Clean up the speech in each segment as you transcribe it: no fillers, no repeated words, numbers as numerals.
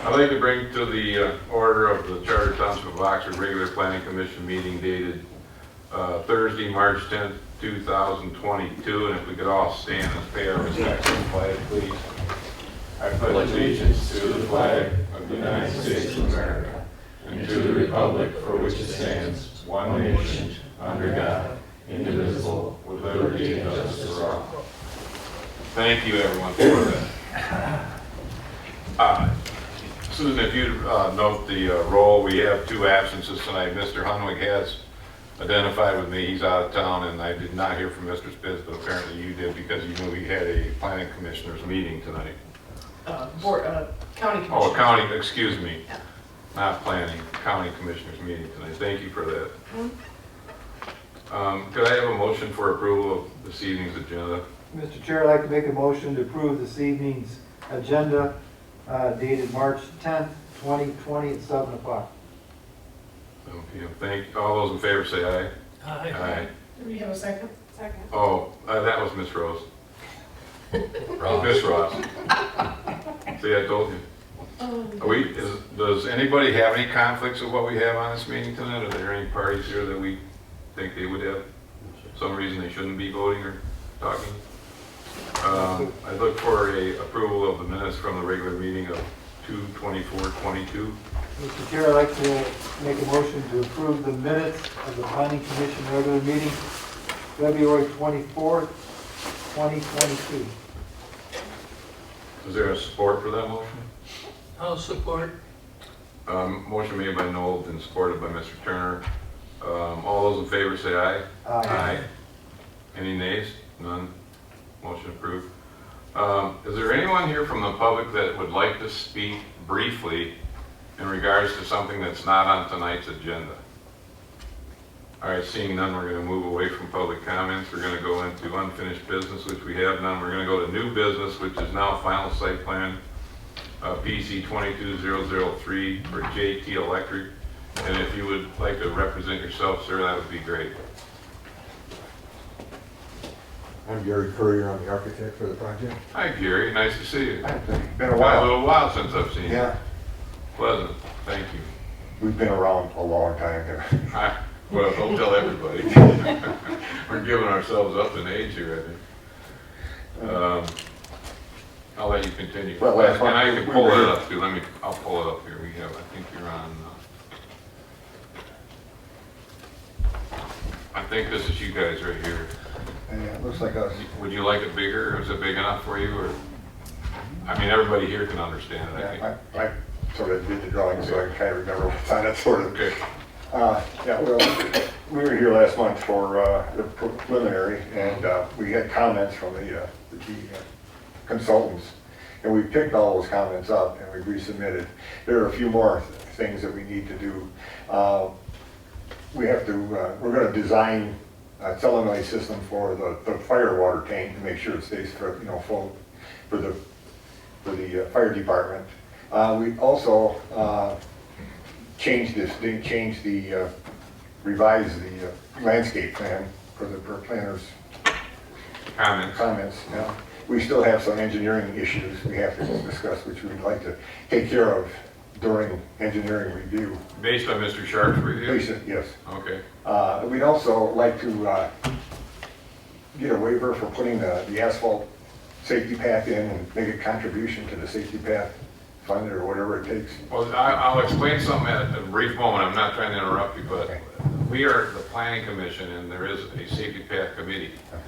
I'd like to bring to the order of the Charter Township of Oxford regular planning commission meeting dated Thursday, March 10th, 2022, and if we could all stand and pay our respects to the flag, please. I pledge allegiance to the flag of the United States of America and to the republic for which it stands, one nation, under God, indivisible, with liberty and justice for all. Thank you, everyone, for that. Susan, if you'd note the roll, we have two absences tonight. Mr. Hunwick has identified with me. He's out of town, and I did not hear from Mr. Spitz, but apparently you did because you knew he had a planning commissioners meeting tonight. County commissioners. Oh, county, excuse me. Yeah. Not planning, county commissioners meeting tonight. Thank you for that. Could I have a motion for approval of this evening's agenda? Mr. Chair, I'd like to make a motion to approve this evening's agenda dated March 10th, 2020 at 7 o'clock. Okay, thank you. All those in favor say aye. Aye. Aye. Do we have a second? Second. Oh, that was Miss Rose. Miss Ross. See, I told you. Does anybody have any conflicts with what we have on this meeting tonight? Are there any parties here that we think they would have some reason they shouldn't be voting or talking? I'd look for a approval of the minutes from the regular meeting of 2/24/22. Mr. Chair, I'd like to make a motion to approve the minutes of the Planning Commission regular meeting, February 24th, 2022. Is there a support for that motion? I'll support. Motion made by Noel and supported by Mr. Turner. All those in favor say aye. Aye. Any nays? None. Motion approved. Is there anyone here from the public that would like to speak briefly in regards to something that's not on tonight's agenda? All right, seeing none, we're going to move away from public comments. We're going to go into unfinished business, which we have none. We're going to go to new business, which is now final site plan, PC 22003 for JT Electric. And if you would like to represent yourself, sir, that would be great. I'm Gary Courier, I'm the architect for the project. Hi, Gary. Nice to see you. It's been a A while. little while since I've seen you. Yeah, Pleasant. Thank you. we've been around a long time. Well, don't tell everybody. We're giving ourselves up in age here, I think. I'll let you continue. Well, last and I month can we pull were it here. up too. I'll pull it up here. We have, I think you're on, I think this is you guys right here. Yeah, it looks like us. Would you like it bigger? Is it big enough for you? Or, I mean, everybody here can understand it, I think. I sort of did the drawing, so I kind of remember what's on it, sort of. Okay. Yeah, well, we were here last month for the preliminary, and we had comments from the consultants, and we picked all those comments up and we resubmitted. There are a few more things that we need to do. We have to, we're going to design a solenoid system for the fire water tank to make sure it stays for, full for the fire department. We also revised the landscape plan for the planners' comments. Now, we still have some engineering issues we have to discuss, which we'd like to take care of during engineering review. Based on Mr. Sharp's review? Yes. Okay. We'd also like to get a waiver for putting the asphalt safety path in and make a contribution to the safety path fund or whatever it takes. Well, I'll explain something at a brief moment. I'm not trying to interrupt you, but we are the planning commission and there is a safety path committee. Okay.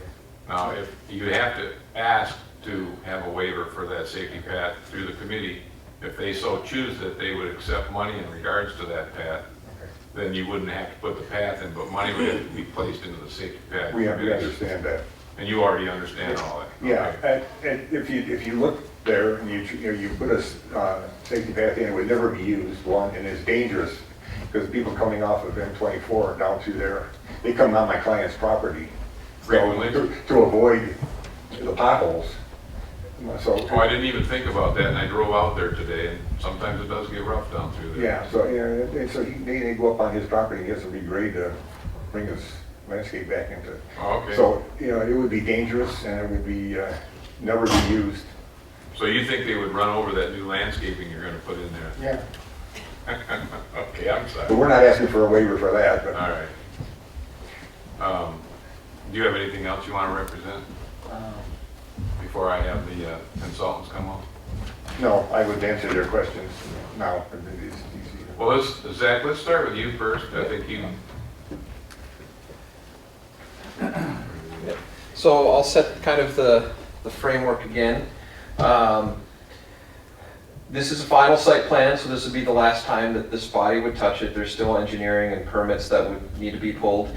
Now, if you have to ask to have a waiver for that safety path through the committee, if they so choose that they would accept money in regards to that path, Okay. then you wouldn't have to put the path in, but money would have to be placed into the safety path. We committee. understand that. And you already understand all that? Yeah, Okay. and if you look there and you put a safety path in, it would never be used, one, and it's dangerous because people coming off of M24 down through there, they come on my client's property. Frequently? So, to avoid the potholes. So, Oh, I didn't even think about that, and I drove out there today, and sometimes it does get rough down through there. yeah, so, and so they go up on his property, he has to regrade to bring his landscape back into it. Oh, okay. So, it would be dangerous and it would be, never be used. So you think they would run over that new landscaping you're gonna put in there? Yeah. Okay, I'm But sorry. we're not asking for a waiver for that, but. All right. Do you have anything else you want to represent before I have the consultants come on? No, I would answer their questions now. Well, Zach, let's start with you first. I think you, So I'll set kind of the framework again. This is a final site plan, so this would be the last time that this body would touch it. There's still engineering and permits that would need to be pulled.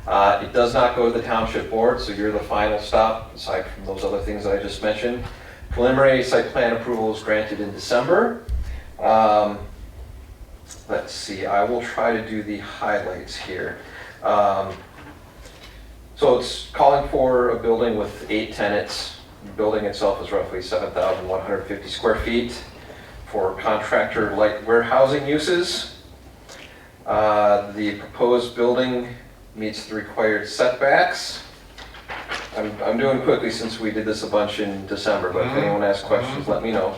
It does not go to the township board, so you're the final stop, aside from those other things that I just mentioned. Preliminary site plan approval was granted in December. Let's see, I will try to do the highlights here. So it's calling for a building with 8 tenants. The building itself is roughly 7,150 square feet for contractor light warehousing uses. The proposed building meets the required setbacks. I'm doing quickly since we did this a bunch in December, but if anyone has questions, let me know.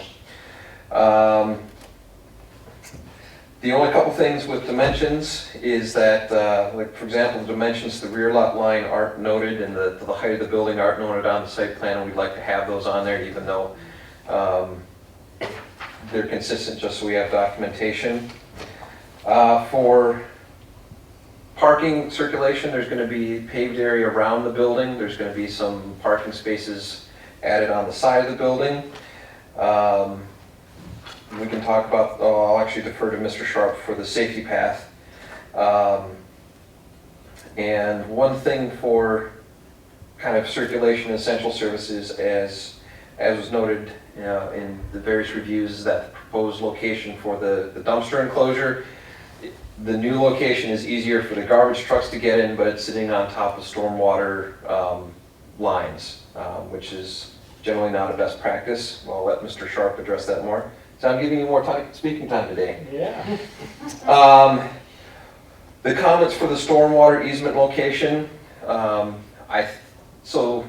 The only couple things with dimensions is that, like for example, the dimensions to the rear lot line aren't noted and the height of the building aren't noted on the site plan, and we'd like to have those on there even though they're consistent, just so we have documentation. For parking circulation, there's going to be paved area around the building. There's going to be some parking spaces added on the side of the building. We can talk about, I'll actually defer to Mr. Sharp for the safety path. And one thing for kind of circulation and essential services, as was noted in the various reviews, is that the proposed location for the dumpster enclosure, the new location is easier for the garbage trucks to get in, but it's sitting on top of stormwater lines, which is generally not a best practice. Well, I'll let Mr. Sharp address that more. So I'm giving you more time, speaking time today. Yeah. The comments for the stormwater easement location, so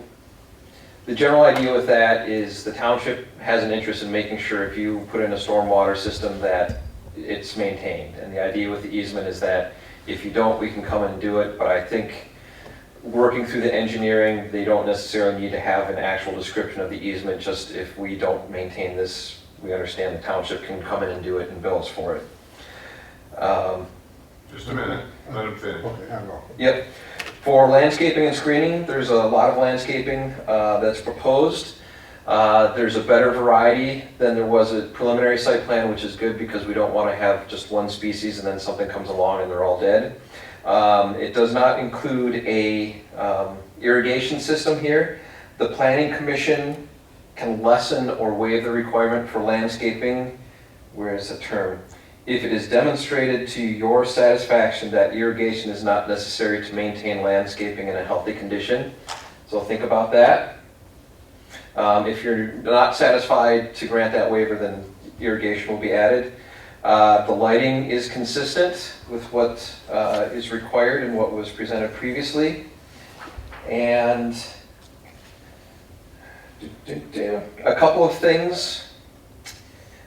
the general idea with that is the township has an interest in making sure if you put in a stormwater system that it's maintained. And the idea with the easement is that if you don't, we can come and do it. But I think working through the engineering, they don't necessarily need to have an actual description of the easement. Just if we don't maintain this, we understand the township can come in and do it and bill us for it. just a minute, let him finish. Okay, I'll go. Yep. For landscaping and screening, there's a lot of landscaping that's proposed. There's a better variety than there was a preliminary site plan, which is good because we don't want to have just one species and then something comes along and they're all dead. It does not include a irrigation system here. The Planning Commission can lessen or waive the requirement for landscaping. Where is the term? If it is demonstrated to your satisfaction that irrigation is not necessary to maintain landscaping in a healthy condition. So think about that. If you're not satisfied to grant that waiver, then irrigation will be added. The lighting is consistent with what is required and what was presented previously. And a couple of things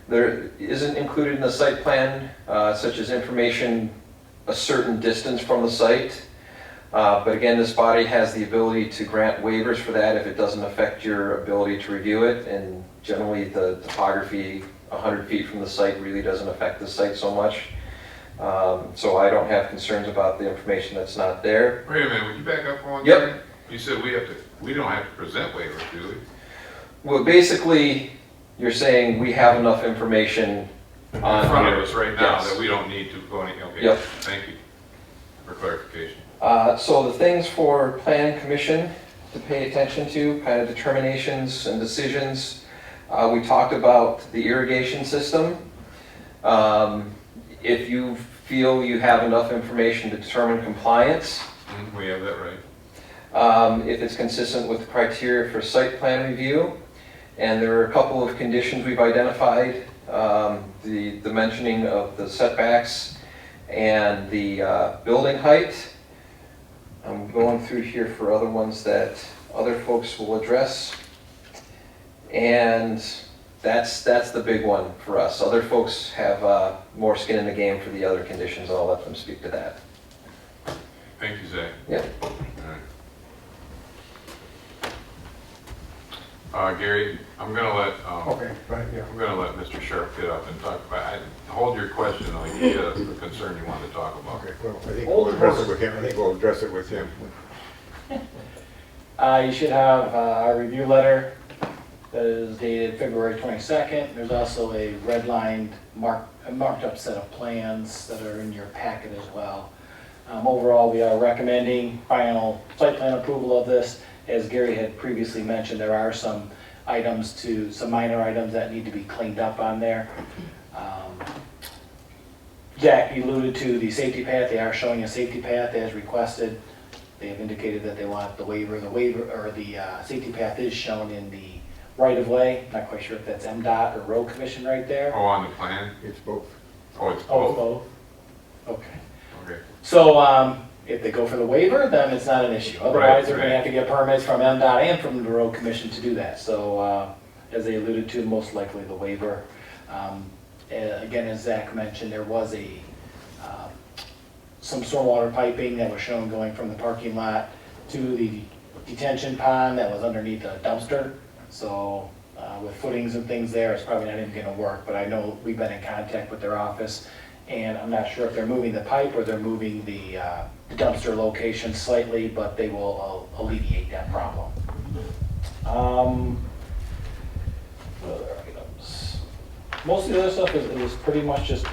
there isn't included in the site plan, such as information a certain distance from the site. But again, this body has the ability to grant waivers for that if it doesn't affect your ability to review it. And generally the topography 100 feet from the site really doesn't affect the site so much. So I don't have concerns about the information that's not there. Wait a minute, would you back up one Yep. second? You said we don't have to present waivers, do we? Well, basically, you're saying we have enough information In on front of here. us right now Yes. that we don't need to go any, okay, Yep. thank you for clarification. So the things for Planning Commission to pay attention to, kind of determinations and decisions. We talked about the irrigation system. If you feel you have enough information to determine compliance, We have that right. if it's consistent with the criteria for site plan review, and there are a couple of conditions we've identified, the mentioning of the setbacks and the building height. I'm going through here for other ones that other folks will address. And that's the big one for us. Other folks have more skin in the game for the other conditions, I'll let them speak to that. Thank you, Zach. Yep. All right. Gary, I'm gonna let, Okay, right, yeah. I'm gonna let Mr. Sharp get up and talk about, hold your question, though, you had the concern you wanted to talk about. Okay, well, I think we'll address it with him. I think we'll address it with him. You should have a review letter that is dated February 22nd. There's also a redlined, marked up set of plans that are in your packet as well. Overall, we are recommending final site plan approval of this. As Gary had previously mentioned, there are some minor items that need to be cleaned up on there. Jack, you alluded to the safety path. They are showing a safety path as requested. They have indicated that they want the waiver. The safety path is shown in the right-of-way. Not quite sure if that's MDOT or Road Commission right there. Oh, on the plan? It's both. Oh, it's Oh, both? both? Okay. Okay. So, if they go for the waiver, then it's not an issue. Otherwise, they're Right. gonna have to get permits from MDOT and from the Road Commission to do that. So, as they alluded to, most likely the waiver. Again, as Zach mentioned, there was some stormwater piping that was shown going from the parking lot to the detention pond that was underneath a dumpster. So, with footings and things there, it's probably not even gonna work, but I know we've been in contact with their office, and I'm not sure if they're moving the pipe or they're moving the dumpster location slightly, but they will alleviate that problem. What other items? Most of the other stuff is pretty much just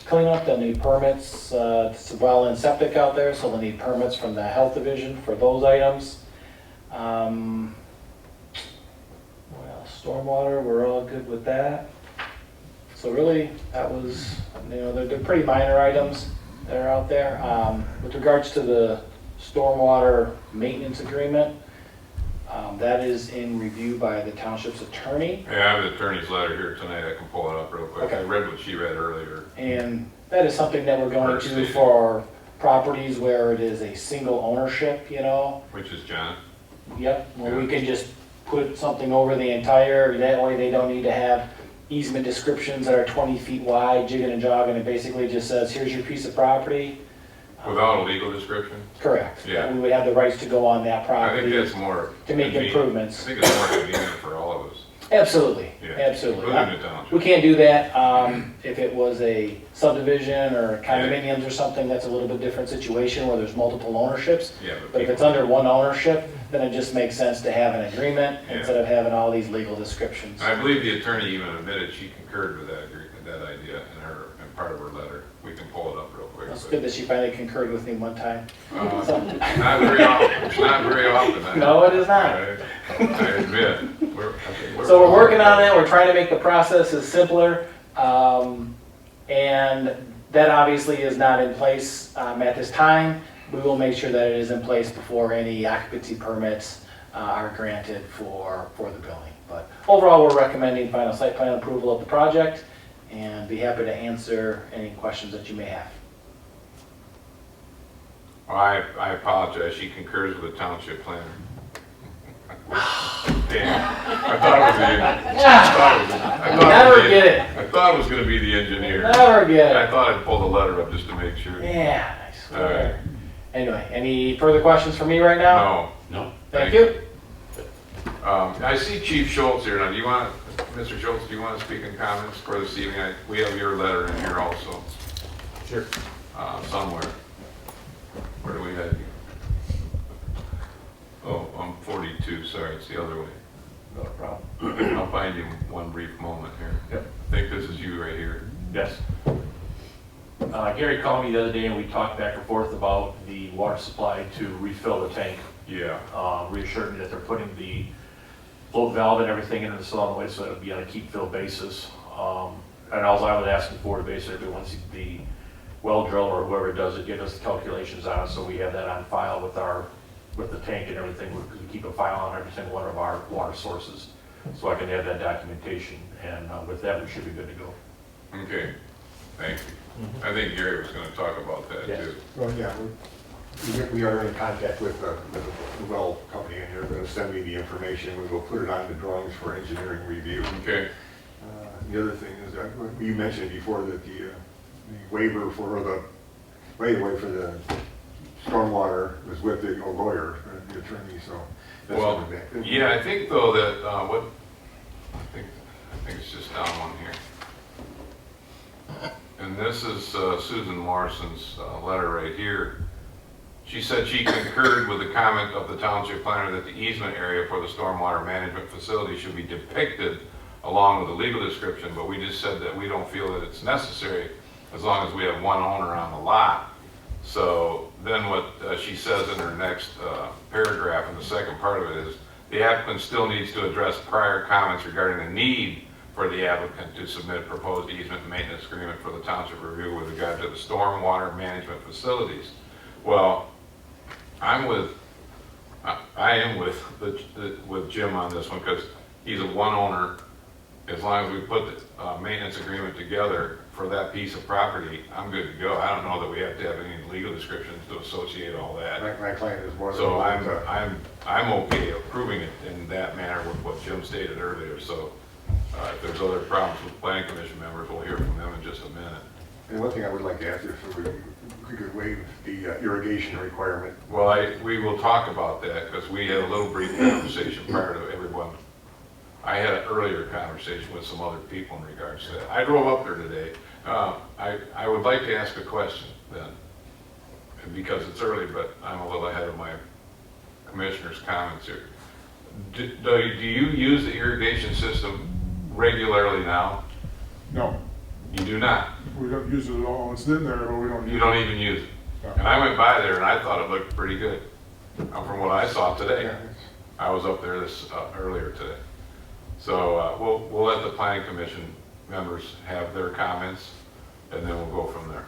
cleanup. They'll need permits. It's well and septic out there, so they'll need permits from the health division for those items. What else? Stormwater, we're all good with that. So really, that was, they're pretty minor items that are out there. With regards to the stormwater maintenance agreement, that is in review by the township's attorney. Yeah, I have the attorney's letter here tonight, I can pull it up real quick. Okay. I read what she read earlier. And that is something that we're going to Understated. for properties where it is a single ownership, Which is John? Yep, where we Yeah. can just put something over the entire, that way they don't need to have easement descriptions that are 20 feet wide, jigging and jogging. It basically just says, here's your piece of property. Without a legal description? Correct. Yeah. We would have the rights to go on that I property think that's more. to make convenient. improvements. I think it's more convenient for all of us. Absolutely, Yeah. absolutely. Including the township. We can't do that. If it was a subdivision or condominiums or something, that's a little bit different situation where there's multiple ownerships. Yeah, But if it's people- under one ownership, then it just makes sense to have an agreement Yeah. instead of having all these legal descriptions. I believe the attorney even admitted she concurred with that idea in part of her letter. We can pull it up real quick. It's but, good that she finally concurred with me one time. Not very often, it's not very often. No, it is not. I admit. So we're working on that, we're trying to make the processes simpler, and that obviously is not in place at this time. We will make sure that it is in place before any occupancy permits are granted for the building. But overall, we're recommending final site plan approval of the project, and be happy to answer any questions that you may have. I apologize, she concurs with the township planner. Damn, I thought Never get it, I thought it was gonna be the engineer. never get I it. thought I'd pull the letter up just to make sure. Yeah, I All right. swear. Anyway, any further questions for me right now? No. Thank you. I see Chief Schultz here now. Mr. Schultz, do you want to speak in comments for this evening? We have your letter in here also. Sure. Somewhere. Where do we have you? Oh, I'm 42, sorry, it's the other way. No problem. I'll find you one brief moment here. Yep. I think this is you right here. Yes. Gary called me the other day and we talked back and forth about the water supply to refill the tank. Yeah. Reassured me that they're putting the float valve and everything into the solid waste so it'll be on a keep fill basis. And all I was asking for basically once the well driller or whoever does it, give us the calculations on it so we have that on file with the tank and everything, because we keep a file on every single one of our water sources. So I can have that documentation, and with that, we should be good to go. Okay, thank you. I think Gary was going to talk about that Yes. too. Well, yeah, we are in contact with the well company, and they're gonna send me the information. We will put it on the drawings for engineering review. Okay, the other thing is, you mentioned before that the waiver for the, right away for the stormwater was with the lawyer, the attorney, so. that's Well, coming back. yeah, I think though that, I think it's just down one here. And this is Susan Morrison's letter right here. She said she concurred with the comment of the township planner that the easement area for the stormwater management facility should be depicted along with a legal description, but we just said that we don't feel that it's necessary as long as we have one owner on the lot. So then what she says in her next paragraph, in the second part of it, is the applicant still needs to address prior comments regarding the need for the applicant to submit proposed easement and maintenance agreement for the township review with regard to the stormwater management facilities. Well, I am with with Jim on this one, because he's a one owner. As long as we put the maintenance agreement together for that piece of property, I'm good to go. I don't know that we have to have any legal descriptions to associate all that. My client is more than. So I'm okay approving it in that manner with what Jim stated earlier. So if there's other problems with planning commission members, we'll hear from them in just a minute. And one thing I would like to ask is if we could waive the irrigation requirement. Well, we will talk about that, because we had a little brief conversation prior to everyone. I had an earlier conversation with some other people in regards to that. I drove up there today. I would like to ask a question then, because it's early, but I'm a little ahead of my commissioner's comments here. Do you use the irrigation system regularly now? No, You do not. we don't use it at all. It's in there, but we don't use it. You don't even use it. And I went by there and I thought it looked pretty good from what I saw today. Yeah. I was up there earlier today. So we'll let the planning commission members have their comments, and then we'll go from there.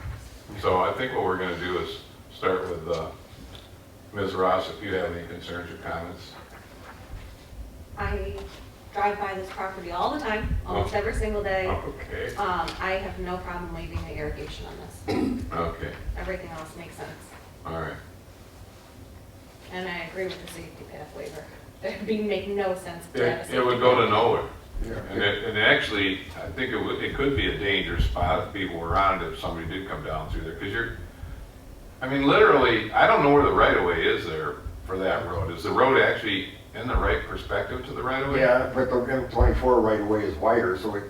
So I think what we're going to do is start with Ms. Ross, if you have any concerns or comments. I drive by this property all the time, almost every single day. Okay. I have no problem waiving the irrigation on this. Okay. Everything else makes sense. All right. And I agree with the safety path waiver. It'd make no sense to have a safety It would go to path. nowhere. Yeah. And actually, I think it could be a dangerous spot if people were on it, if somebody did come down through there. Because I mean, literally, I don't know where the right-of-way is there for that road. Is the road actually in the right perspective to the right-of-way? Yeah, but the M24 right away is wider, so it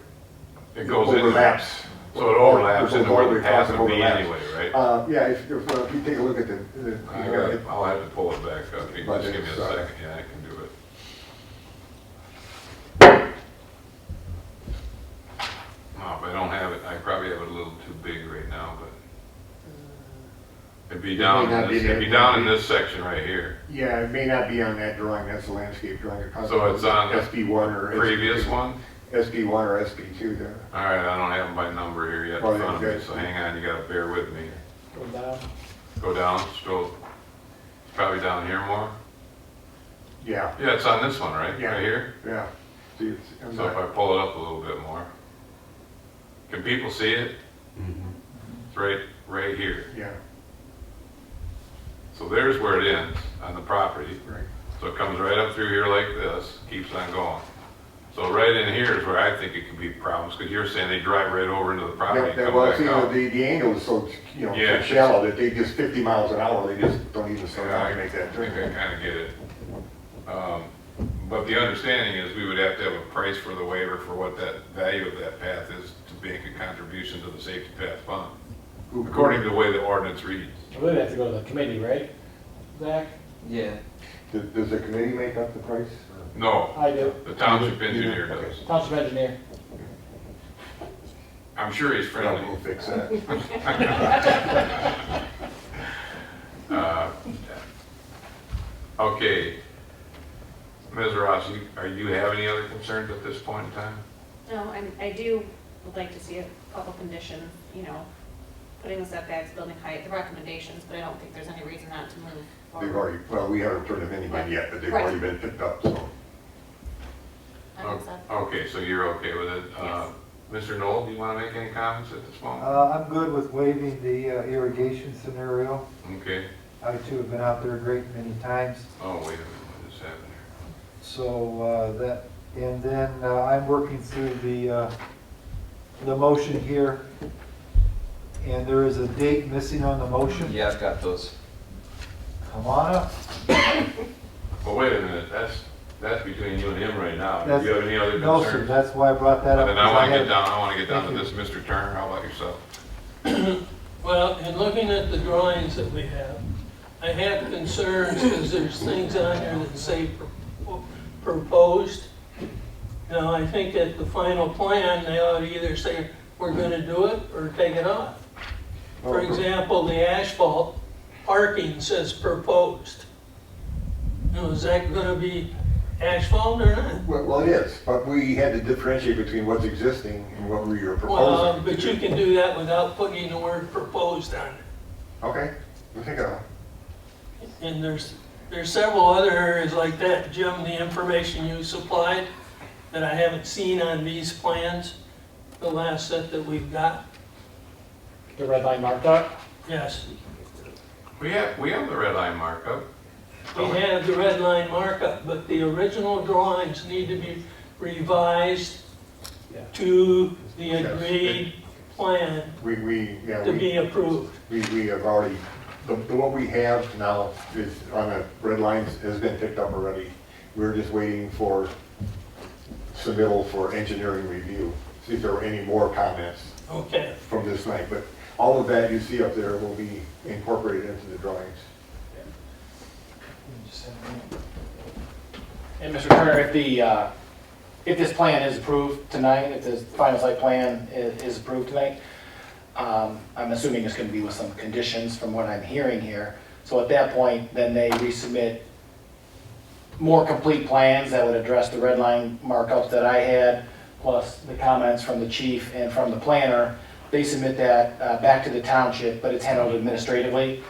It goes in. overlaps. So it overlaps It into goes where all the way path across would be and anyway, right? Yeah, if you take a look at I'll have to pull it back up. You But just give me a it's, second. Yeah, I can do it. Oh, but I don't have it. I probably have it a little too big right now, but it'd be down may not be there. in this section right here. Yeah, it may not be on that drawing, that's a landscape drawing. So it's on the SP1 or Previous SP2. one? SP1 or SP2 there. All right, I don't have them by number here yet Oh, in front of me, okay. so hang on, you gotta bear with me. Go down. Go down, scroll, probably down here more. Yeah, Yeah, it's on this one, right? Yeah. Right here? yeah. See, it's, I'm So if I not, pull it up a little bit more. Can people see it? It's right here. yeah, So there's where it ends on the property. right. So it comes right up through here like this, keeps on going. So right in here is where I think it could be problems, because you're saying they drive right over into the property and come Well, back see, out. the angle is so, so Yeah. shallow that they just 50 miles an hour, they just don't even slow down to make that I think I turn. kind of get it. But the understanding is we would have to have a price for the waiver for what that value of that path is to make a contribution to the safety path fund, according to the way the ordinance reads. I believe they have to go to the committee, right, Zach? Yeah. Does the committee make up the price? No, I do. the township engineer Okay. does. Township engineer. I'm sure he's Yeah, friendly. we'll fix that. Okay. Ms. Ross, you have any other concerns at this point in time? No, I would like to see a couple conditions, putting the setbacks, building height, the recommendations, but I don't think there's any reason not to move They've forward. already, well, we haven't turned them in yet, but they've Right. already been picked up, so. I think so. Okay, so you're okay with it? Yes. Mr. Knoll, do you want to make any comments at this moment? I'm good with waiving the irrigation scenario. Okay. I too have been out there a great many times. Oh, wait a minute, what just happened So and then I'm working through the the motion here, and there is a date missing on the motion. Yeah, I've got those. Come on up. Well, wait a minute, that's between you and him right now. Do That's- you have any other No, sir, concerns? that's why I brought that up. Then I want to because get down, I want to get down to Thank this, Mr. Turner, how about yourself? Well, in looking at the drawings that we have, I have concerns because there's things on there that say proposed. Now, I think at the final plan, they ought to either say, we're gonna do it, or take it off. For example, the asphalt parking says proposed. Now, is that gonna be asphalt or not? Well, it is, but we had to differentiate between what's existing and what we are Well, proposing. but you can do that without putting the word proposed on it. Okay, we'll take it off. And there's several other areas like that, Jim, the information you supplied that I haven't seen on these plans, the last set that we've got. The red line marked up? Yes, We have the red line markup. we have the red line markup, but the original drawings need to be revised Yeah. to the agreed plan Yeah, to be approved. we have already, what we have now is on the red lines has been picked up already. We're just waiting for submittal for engineering review, see if there were any more comments Okay, from this night. But all of that you see up there will be incorporated into the drawings. And Mr. Turner, if this plan is approved tonight, if this final site plan is approved tonight, I'm assuming it's gonna be with some conditions from what I'm hearing here. So at that point, then they resubmit more complete plans that would address the red line markups that I had, plus the comments from the chief and from the planner. They submit that back to the township, but it's handled administratively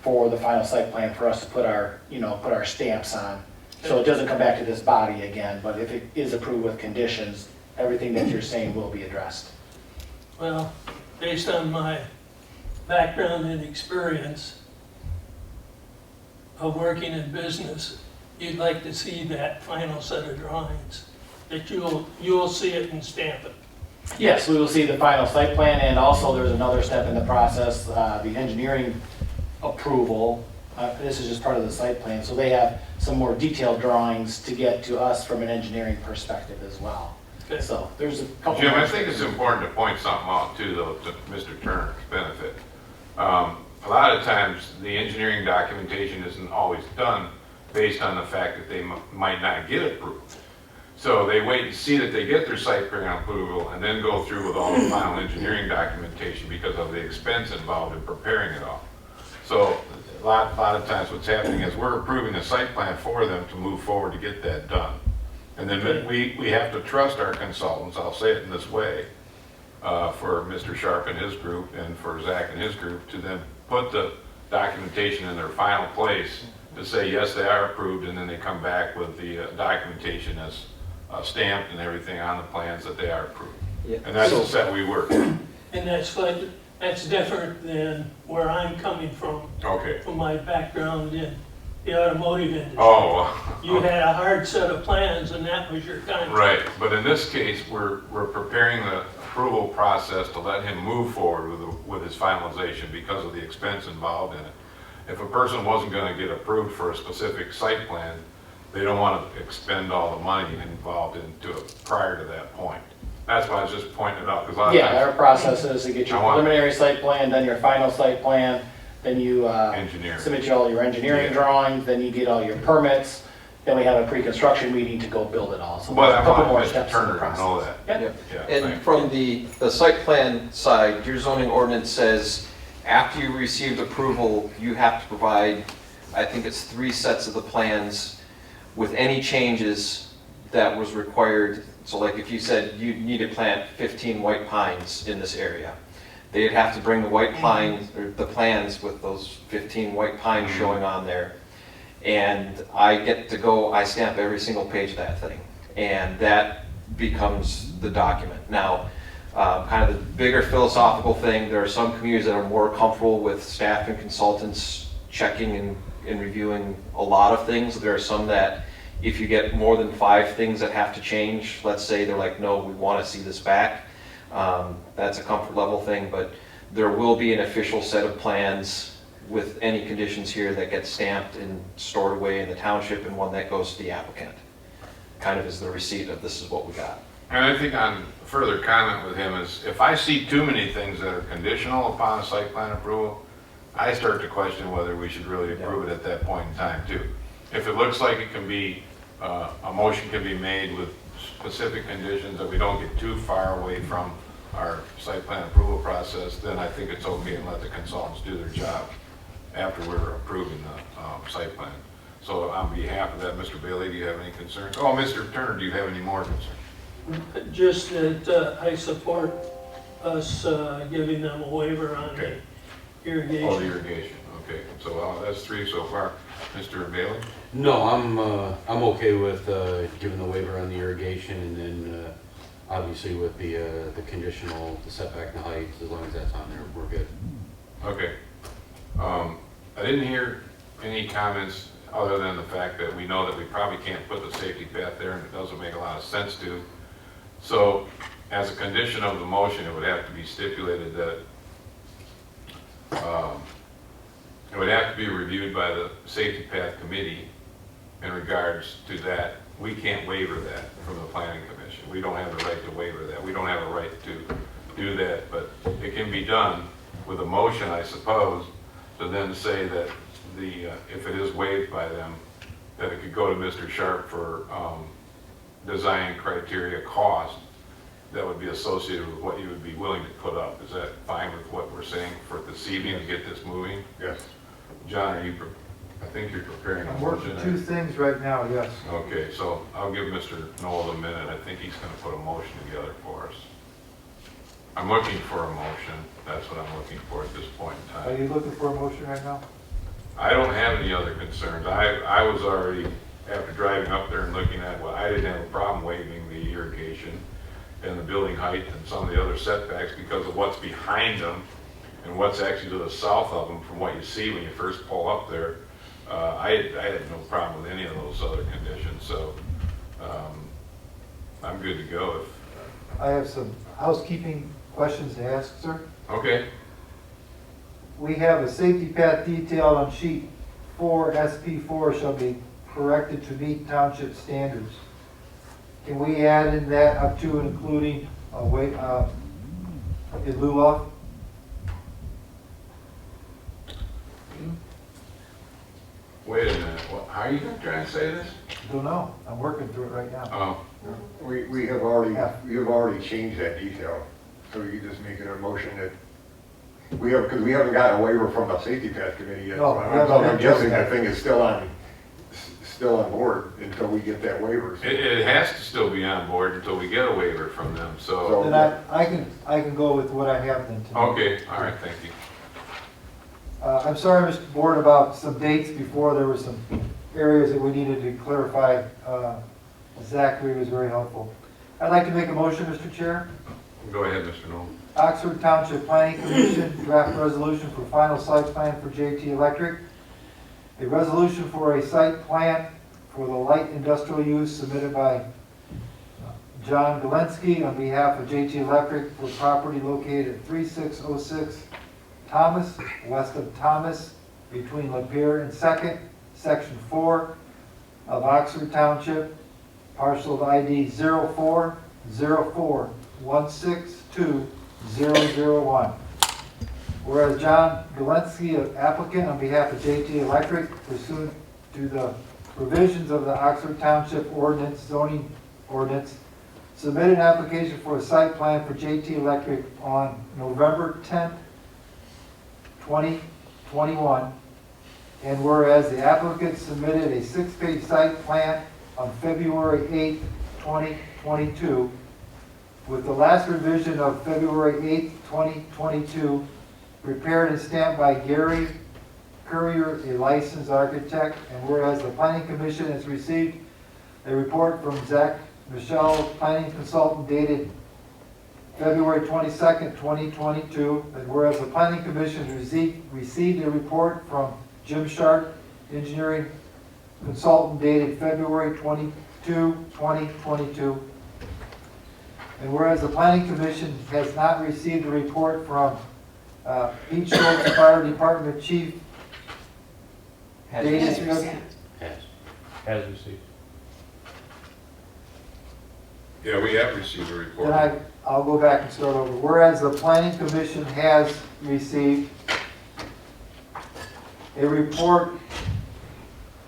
for the final site plan for us to put our, put our stamps on. So it doesn't come back to this body again, but if it is approved with conditions, everything that you're saying will be addressed. well, based on my background and experience of working in business, you'd like to see that final set of drawings, that you'll see it and stamp it. Yes, we will see the final site plan, and also there's another step in the process, the engineering approval. This is just part of the site plan, so they have some more detailed drawings to get to us from an engineering perspective as well. Okay. So there's a couple. Jim, more I think it's important to point something out too, though, to Mr. Turner's benefit. A lot of times, the engineering documentation isn't always done based on the fact that they might not get approved. So they wait and see that they get their site plan approval and then go through with all the final engineering documentation because of the expense involved in preparing it all. So a lot of times what's happening is we're approving a site plan for them to move forward to get that done. And then we have to trust our consultants, I'll say it in this way, for Mr. Sharp and his group and for Zach and his group to then put the documentation in their final place to say, yes, they are approved, and then they come back with the documentation as stamped and everything on the plans that they are approved. Yeah. And that's the set we work. And that's different than where I'm coming from Okay. my background in the automotive industry. Oh. You had a hard set of plans and that was your contract. Right, but in this case, we're preparing the approval process to let him move forward with his finalization because of the expense involved in it. If a person wasn't going to get approved for a specific site plan, they don't want to expend all the money involved into it prior to that point. That's why I was just pointing it out, because a lot of Yeah, times our process is to get your I want- preliminary site plan, then your final site plan, then you engineering. submit all your engineering Yeah. drawings, then you get all your permits, then we have a pre-construction meeting to go build it all. So But there's a I couple want more Mr. steps in the Turner to process. know that. Yep. Yeah. Yeah, And thank from the site plan side, your zoning ordinance says after you received approval, you have to provide, I think it's 3 sets of the plans with any changes that was required. So like if you said you need to plant 15 white pines in this area, they'd have to bring the white pines, or the plans with those 15 white pines showing on there. And I get to go, I stamp every single page of that thing. And that becomes the document. Now, kind of the bigger philosophical thing, there are some communities that are more comfortable with staff and consultants checking and reviewing a lot of things. There are some that if you get more than 5 things that have to change, let's say they're like, no, we want to see this back. That's a comfort level thing, but there will be an official set of plans with any conditions here that get stamped and stored away in the township, and one that goes to the applicant. Kind of as the receipt of this is what we got. And I think on further comment with him is, if I see too many things that are conditional upon a site plan approval, I start to question whether we should really approve it at that point in time too. If it looks like it can be, a motion can be made with specific conditions that we don't get too far away from our site plan approval process, then I think it's okay and let the consultants do their job after we're approving the site plan. So on behalf of that, Mr. Bailey, do you have any concerns? Oh, Mr. Turner, do you have any more concerns? Just that I support us giving them a waiver on the Okay. irrigation. Oh, the irrigation, okay. So that's 3 so far. Mr. Bailey? No, I'm okay with giving the waiver on the irrigation, and then obviously with the conditional, the setback and the height, as long as that's on there, we're good. Okay. I didn't hear any comments other than the fact that we know that we probably can't put the safety path there, and it doesn't make a lot of sense to. So as a condition of the motion, it would have to be stipulated that it would have to be reviewed by the safety path committee in regards to that. We can't waiver that from the planning commission. We don't have the right to waiver that. We don't have a right to do that, but it can be done with a motion, I suppose, to then say that if it is waived by them, that it could go to Mr. Sharp for design criteria cost that would be associated with what you would be willing to put up. Is that fine with what we're saying for this evening to get this moving? Yes. John, I think you're preparing a I'm working motion. 2 things right now, yes. Okay, so I'll give Mr. Knoll a minute. I think he's going to put a motion together for us. I'm looking for a motion. That's what I'm looking for at this point in Are time. you looking for a motion right now? I don't have any other concerns. I was already, after driving up there and looking at what, I didn't have a problem waiving the irrigation and the building height and some of the other setbacks because of what's behind them and what's actually to the south of them from what you see when you first pull up there. I had no problem with any of those other conditions, so I'm good to go. I have some housekeeping questions to ask, sir. Okay, We have a safety path detailed on sheet 4, SP4 shall be corrected to meet township standards. Can we add in that up to and including in lieu of? wait a minute. How are you trying to say this? Don't know. I'm working through it right now. Oh, We have already changed that detail, so you just make it a motion that, because we haven't gotten a waiver from the safety path committee yet. No, So we haven't I'm been guessing doing that that. thing is still on board until we get that waiver. So- it has to still be on board until we get a waiver from them, so. Then I can go with what I have then tonight. Okay, all right, thank you. I'm sorry, Mr. Board, about some dates before. There were some areas that we needed to clarify. Zachary was very helpful. I'd like to make a motion, Mr. Chair. Go ahead, Mr. Knoll. Oxford Township Planning Commission draft resolution for final site plan for JT Electric. A resolution for a site plan for the light industrial use submitted by John Galensky on behalf of JT Electric for property located at 3606 Thomas, west of Thomas, between Lapeer and Second, Section 4 of Oxford Township, parcel of ID 0404162001. Whereas John Galensky, applicant on behalf of JT Electric, pursuant to the provisions of the Oxford Township ordinance, zoning ordinance, submitted an application for a site plan for JT Electric on November 10th, 2021. And whereas the applicant submitted a 6-page site plan on February 8th, 2022, with the last revision of February 8th, 2022, prepared and stamped by Gary Courier, a licensed architect. And whereas the Planning Commission has received a report from Zach Michelle, planning consultant, dated February 22nd, 2022, and whereas the Planning Commission received a report from Jim Sharp, engineering consultant, dated February 22, 2022, And whereas the planning commission has not received a report from Pete Schultz, Fire Department Chief, dated Has received. Yes. As received. Yeah, we have received a report. then I'll go back and start over. Whereas the planning commission has received a report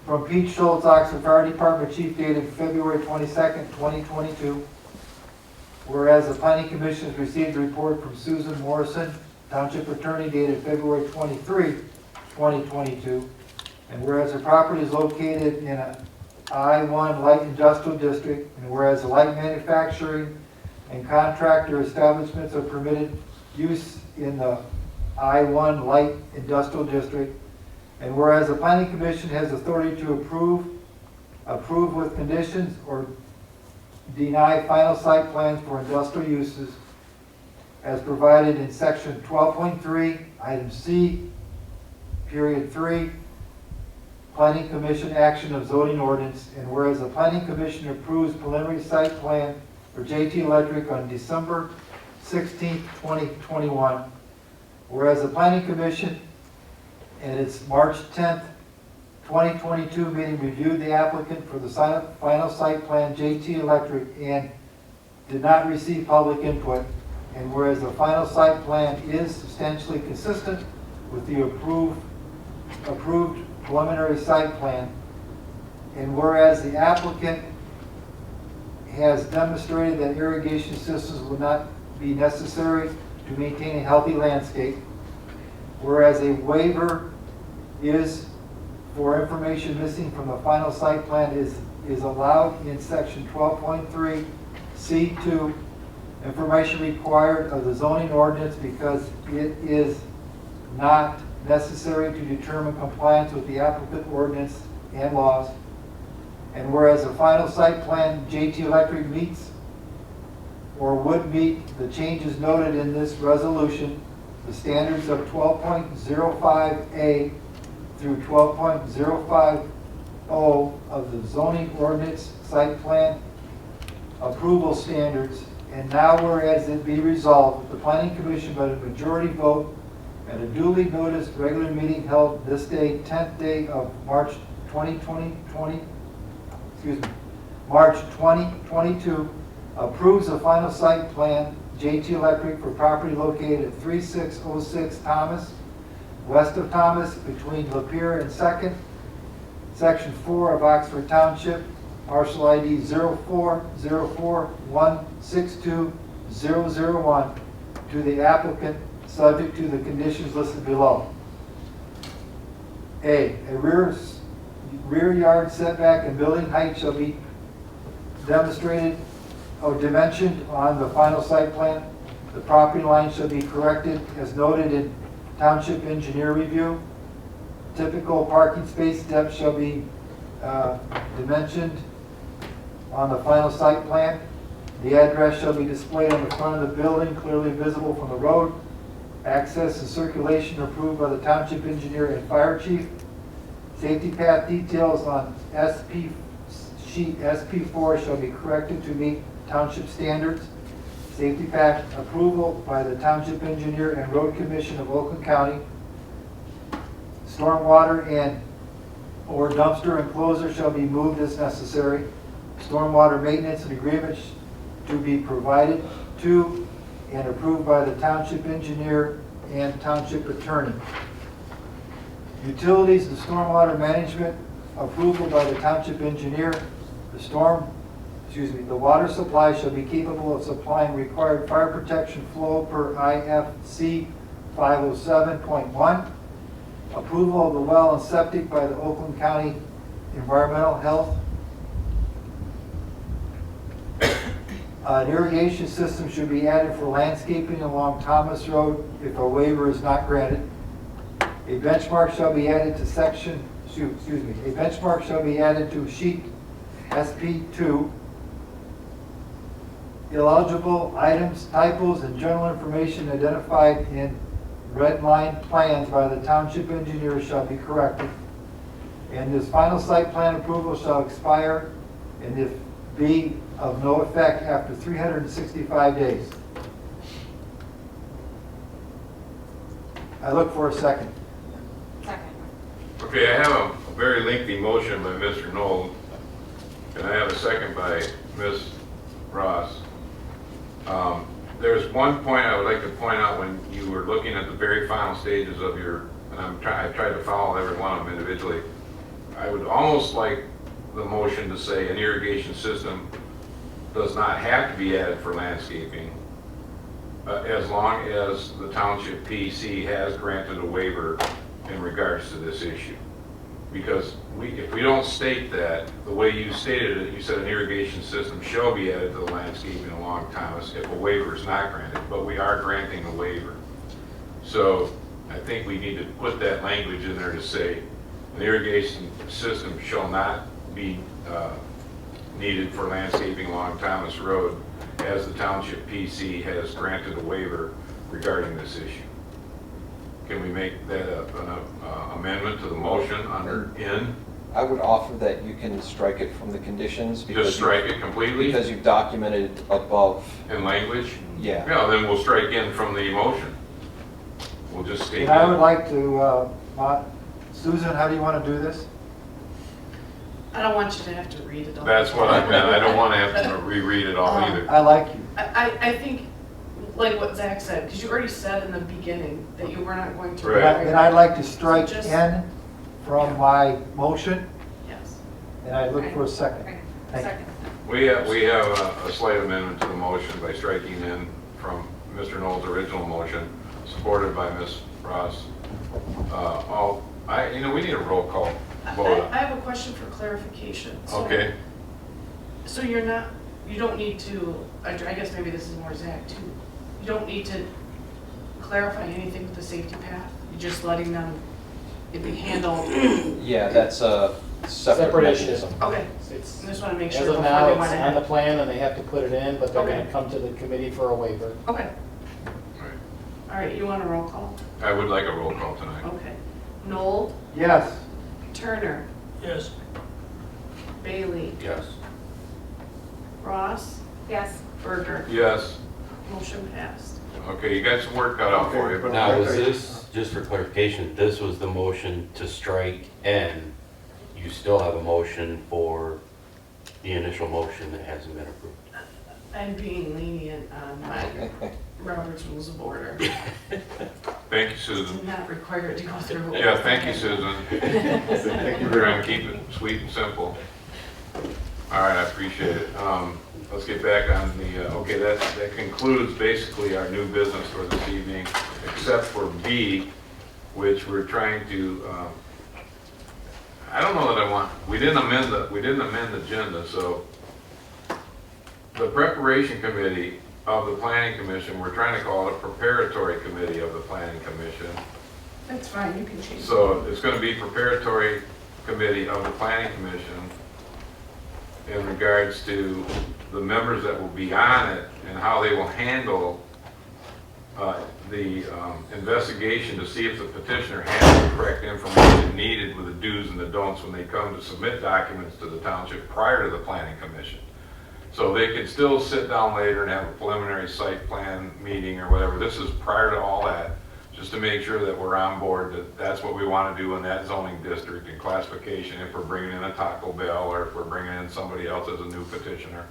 from Pete Schultz, Oxford Fire Department Chief, dated February 22nd, 2022. Whereas the planning commission has received a report from Susan Morrison, Township Attorney, dated February 23, 2022. And whereas the property is located in a I-1 light industrial district, and whereas the light manufacturing and contractor establishments are permitted use in the I-1 light industrial district, and whereas the planning commission has authority to approve with conditions, or deny final site plans for industrial uses as provided in section 12.3, item C, period 3, Planning Commission action of zoning ordinance, and whereas the Planning Commission approves preliminary site plan for JT Electric on December 16, 2021, whereas the Planning Commission at its March 10, 2022 meeting reviewed the applicant for the final site plan JT Electric and did not receive public input, and whereas the final site plan is substantially consistent with the approved preliminary site plan, and whereas the applicant has demonstrated that irrigation systems would not be necessary to maintain a healthy landscape, whereas a waiver is for information missing from the final site plan is allowed in section 12.3 C2, information required of the zoning ordinance because it is not necessary to determine compliance with the applicant ordinance and laws. And whereas the final site plan JT Electric meets or would meet the changes noted in this resolution, the standards of 12.05A through 12.050 of the zoning ordinance site plan approval standards. And now whereas it be resolved, the planning commission by a majority vote at a duly noticed regular meeting held this day, 10th day of March 2022, approves the final site plan JT Electric for property located at 3606 Thomas, west of Thomas, between Lapeer and 2nd, Section 4 of Oxford Township, parcel ID 0404162001, to the applicant, subject to the conditions listed below. A rear yard setback and building height shall be demonstrated or dimensioned on the final site plan. The property line shall be corrected as noted in Township engineer review. Typical parking space depth shall be dimensioned on the final site plan. The address shall be displayed on the front of the building, clearly visible from the road. Access and circulation approved by the Township engineer and fire chief. Safety path details on sheet SP4 shall be corrected to meet Township standards. Safety path approval by the Township engineer and road commission of Oakland County. Stormwater and or dumpster enclosure shall be moved as necessary. Stormwater maintenance and agreements to be provided to and approved by the Township engineer and Township attorney. Utilities and stormwater management approval by the Township engineer. The water supply shall be capable of supplying required fire protection flow per IFC 507.1. Approval of the well and septic by the Oakland County Environmental Health. An irrigation system should be added for landscaping along Thomas Road if a waiver is not granted. A benchmark shall be added to sheet SP2. Illegible items, typos, and general information identified in red line plans by the Township engineer shall be corrected. And this final site plan approval shall expire, and if be of no effect after 365 days. I look for a second. Second. Okay, I have a very lengthy motion by Mr. Knoll, and I have a second by Ms. Ross. There's one point I would like to point out when you were looking at the very final stages of your, and I tried to follow every one of them individually. I would almost like the motion to say an irrigation system does not have to be added for landscaping, as long as the Township PC has granted a waiver in regards to this issue. Because if we don't state that, the way you stated it, you said an irrigation system shall be added to the landscaping along Thomas if a waiver is not granted, but we are granting a waiver. So I think we need to put that language in there to say an irrigation system shall not be needed for landscaping along Thomas Road, as the Township PC has granted a waiver regarding this issue. Can we make that an amendment to the motion under in? I would offer that you can strike it from the conditions. Just strike it completely Because you've documented above, in language? yeah. Yeah, then we'll strike in from the motion. We'll just state And I would in. like to, Susan, how do you want to do this? I don't want you to have to read it all. That's what I meant. I don't want to have to reread it all either. I like you. I think, like what Zach said, because you already said in the beginning that you were not going to. Right. Then I'd like to strike Just- N from my motion, Yes. and I look for a second. Okay. Thank you. Second. We have a slight amendment to the motion by striking in from Mr. Knoll's original motion, supported by Ms. Ross. We need a roll call vote. I have a question for clarification. So- Okay, So you don't need to, I guess maybe this is more Zach too. You don't need to clarify anything with the safety path? You're just letting them, it be handled? Yeah, that's a separate Separate issue. mechanism. Okay, It's, I just want to make as sure of before now, they it's went on ahead. the plan and they have to put it in, but they're Okay. gonna come to the committee for a waiver. Okay, all right, you want a roll call? I would like a roll call tonight. Okay. Noel, Yes, Turner, Yes, Bailey, Yes. Ross, Yes. Berger. Yes, Motion passed. okay, you got some work cut out for you. Now, was this, just for clarification, this was the motion to strike N. You still have a motion for the initial motion that hasn't been approved. I'm being lenient on my Robert's Rules of Order. Thank you, Susan. I'm not required to go through. Yeah, thank you, Susan. Thank you We're very trying much. to keep it sweet and simple. All right, I appreciate it. Let's get back on the, okay, that concludes basically our new business for this evening, except for B, which we're trying to, I don't know that I want, we didn't amend the agenda, so the preparation committee of the planning commission, we're trying to call it a preparatory committee of the planning commission. That's fine, you can change. So it's going to be preparatory committee of the planning commission in regards to the members that will be on it and how they will handle the investigation to see if the petitioner has the correct information needed with the do's and the don'ts when they come to submit documents to the township prior to the planning commission. So they can still sit down later and have a preliminary site plan meeting or whatever. This is prior to all that, just to make sure that we're on board, that that's what we want to do in that zoning district and classification, if we're bringing in a Taco Bell or if we're bringing in somebody else as a new petitioner.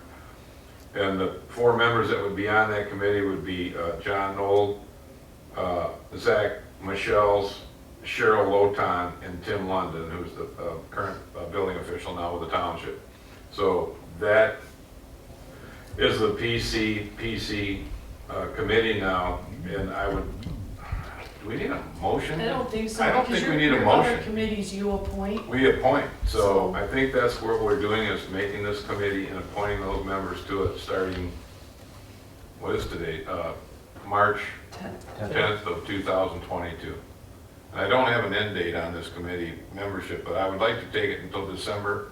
And the 4 members that would be on that committee would be John Knoll, Zach Michelle's, Cheryl Lotan, and Tim London, who's the current building official now with the township. So that is the PC committee now, and I would, do we need a motion? I don't think so. I don't because think we need a your other motion. committees you appoint. We appoint, so So- I think that's what we're doing, is making this committee and appointing those members to it starting, what is today? March 10th of 2022. And I don't have an end date on this committee membership, but I would like to take it until December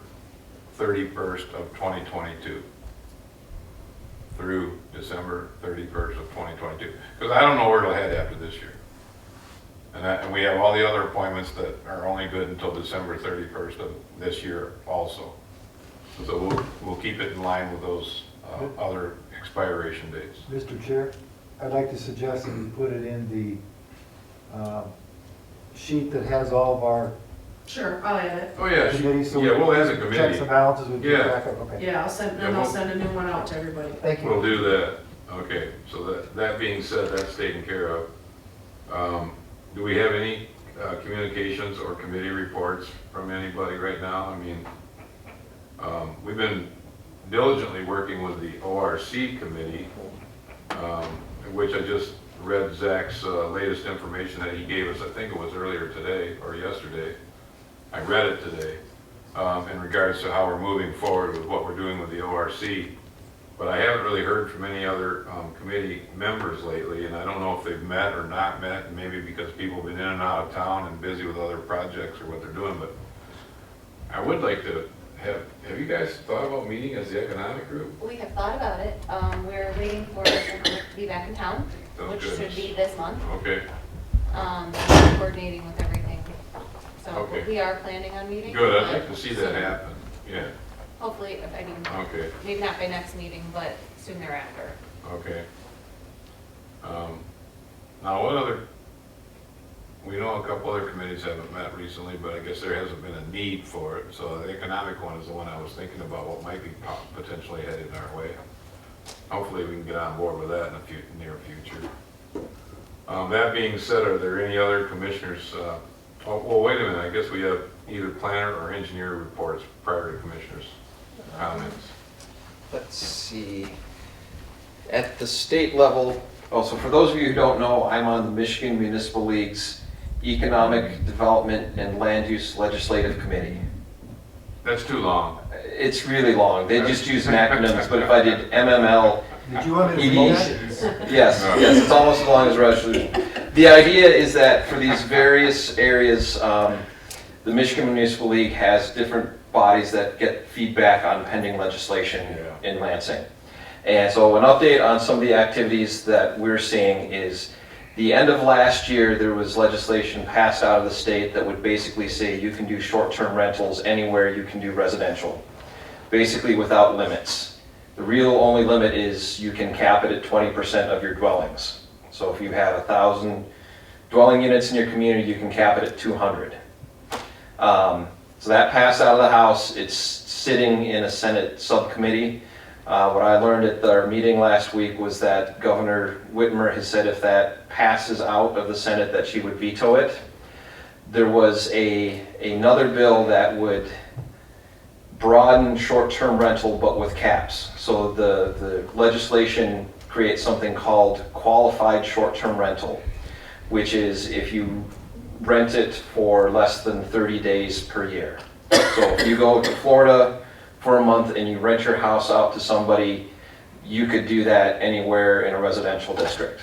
31st of 2022. Through December 31st of 2022. Because I don't know where it'll head after this year. And we have all the other appointments that are only good until December 31st of this year also. So we'll keep it in line with those other expiration dates. Mr. Chair, I'd like to suggest that we put it in the sheet that has all of our Sure, I'll add it. Oh, yeah, committees. So yeah, we'll as a checks committee, and balances we keep Yeah. track of. Okay. Yeah, I'll send, Yeah, and I'll we'll- send a new one out to everybody. Thank you. we'll do that. Okay, so that being said, that's taken care of. Do we have any communications or committee reports from anybody right now? I mean, we've been diligently working with the ORC committee, which I just read Zach's latest information that he gave us, I think it was earlier today or yesterday. I read it today, in regards to how we're moving forward with what we're doing with the ORC. But I haven't really heard from any other committee members lately, and I don't know if they've met or not met, maybe because people have been in and out of town and busy with other projects or what they're doing, but I would like to have you guys thought about meeting as the economic group? We have thought about it. We're waiting for someone to be back in town, Oh, which goodness. should be this month. Okay, Coordinating with everything. So Okay. we are planning on meeting. good, I'd like to see that happen, yeah, Hopefully, I mean, okay, maybe not by next meeting, but soon thereafter. okay. Now, what other, we know a couple other committees haven't met recently, but I guess there hasn't been a need for it, so the economic one is the one I was thinking about, what might be potentially headed our way. Hopefully, we can get on board with that in the near future. That being said, are there any other commissioners, well, wait a minute, I guess we have either planner or engineer reports prior to commissioners' comments. Let's see. At the state level, also for those of you who don't know, I'm on the Michigan Municipal League's Economic Development and Land Use Legislative Committee. That's too long. It's really long. They just use acronyms, but if I did MML, Did you want me to ED? read that? Yes, yes, it's almost as long as resolution. The idea is that for these various areas, the Michigan Municipal League has different bodies that get feedback on pending legislation in Lansing. And so an update on some of the activities that we're seeing is the end of last year, there was legislation passed out of the state that would basically say you can do short-term rentals anywhere you can do residential, basically without limits. The real only limit is you can cap it at 20% of your dwellings. So if you have 1,000 dwelling units in your community, you can cap it at 200. So that passed out of the House. It's sitting in a Senate subcommittee. What I learned at our meeting last week was that Governor Whitmer has said if that passes out of the Senate that she would veto it. There was another bill that would broaden short-term rental but with caps. So the legislation creates something called qualified short-term rental, which is if you rent it for less than 30 days per year. So if you go to Florida for a month and you rent your house out to somebody, you could do that anywhere in a residential district.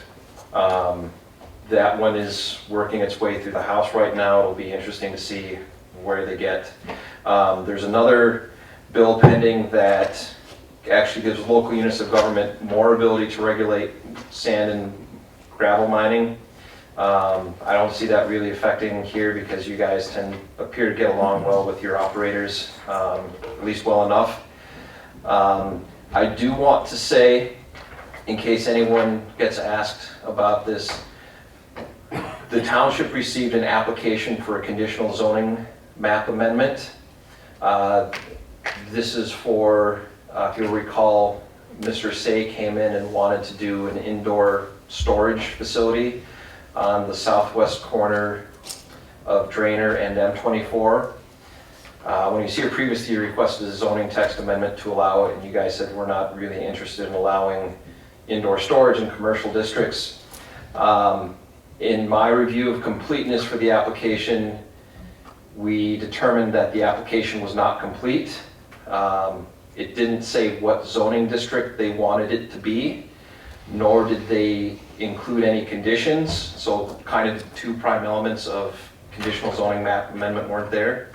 That one is working its way through the House right now. It'll be interesting to see where they get. There's another bill pending that actually gives local units of government more ability to regulate sand and gravel mining. I don't see that really affecting here because you guys appear to get along well with your operators, at least well enough. I do want to say, in case anyone gets asked about this, the township received an application for a conditional zoning map amendment. This is for, if you'll recall, Mr. Say came in and wanted to do an indoor storage facility on the southwest corner of Drainer and M24. When you see your previously, you requested a zoning text amendment to allow it, and you guys said we're not really interested in allowing indoor storage in commercial districts. In my review of completeness for the application, we determined that the application was not complete. It didn't say what zoning district they wanted it to be, nor did they include any conditions. So kind of the two prime elements of conditional zoning map amendment weren't there.